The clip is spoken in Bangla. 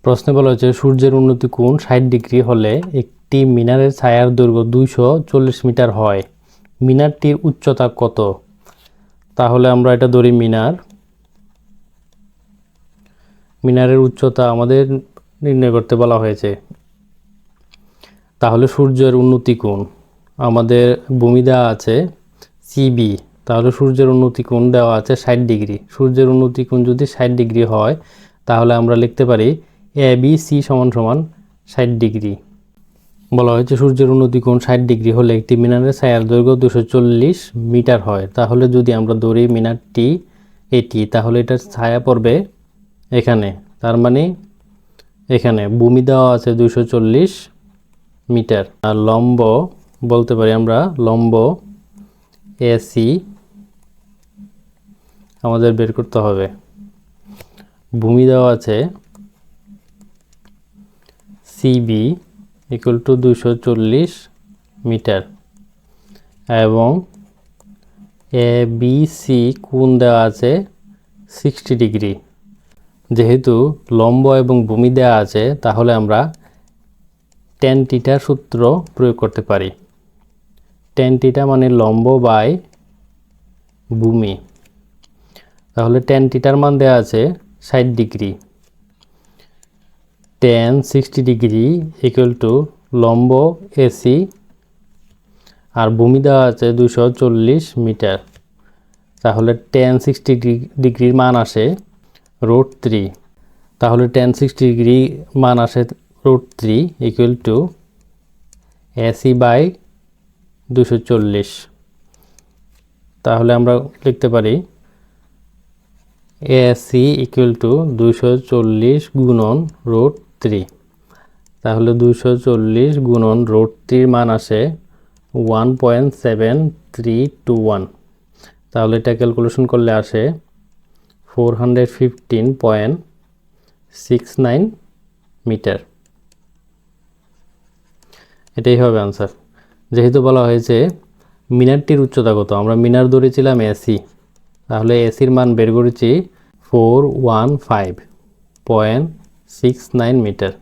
প্রশ্নে বলা হয়েছে সূর্যের উন্নতি কোণ 60 ডিগ্রি হলে একটি মিনারের ছায়ার দৈর্ঘ্য 240 মিটার হয়। মিনারটির উচ্চতা কত? তাহলে আমরা এটা ধরি মিনারের উচ্চতা আমাদের নির্ণয় করতে বলা হয়েছে। তাহলে সূর্যের উন্নতি কোণ আমাদের ভূমি দেওয়া আছে সিবি, তাহলে সূর্যের উন্নতি কোণ দেওয়া আছে 60 ডিগ্রি। সূর্যের উন্নতি কোণ যদি 60 ডিগ্রি হয় তাহলে আমরা লিখতে পারি ABC = 60 ডিগ্রি। বলা হয়েছে সূর্যের উন্নতি কোণ 60 ডিগ্রি হলে একটি মিনারের ছায়ার দৈর্ঘ্য 240 মিটার হয়। তাহলে যদি আমরা ধরি মিনারটি এটি, তাহলে এটার ছায়া পড়বে এখানে, তার মানে এখানে ভূমি দেওয়া আছে 240 মিটার। আর লম্ব বলতে পারি আমরা লম্ব এসি আমাদের বের করতে হবে। ভূমি দেওয়া আছে সিবি = 240 মিটার এবং ABC কোণ দেওয়া আছে 60 ডিগ্রি। যেহেতু লম্ব এবং ভূমি দেওয়া আছে তাহলে আমরা tan θ সূত্র প্রয়োগ করতে পারি। tan θ মানে লম্ব বাই ভূমি। তাহলে tan θ মান দেওয়া আছে 60 ডিগ্রি। tan 60 ডিগ্রি = লম্ব এসি আর ভূমি দেওয়া আছে 240 মিটার। তাহলে tan 60 ডিগ্রির মান আসে √3। তাহলে tan 60 ডিগ্রি মান আসে √3 = AC/240। তাহলে আমরা লিখতে পারি AC = 240 গুণন √3। তাহলে 240 গুণন √3 মান আসে 1.7321। তাহলে এটা ক্যালকুলেশন করলে আসে 415.69 মিটার। এটাই হবে আনসার। যেহেতু বলা হয়েছে মিনারটির উচ্চতা কত, আমরা মিনার ধরেছিলাম এসি, তাহলে এসির মান বের করেছি 415.69 মিটার।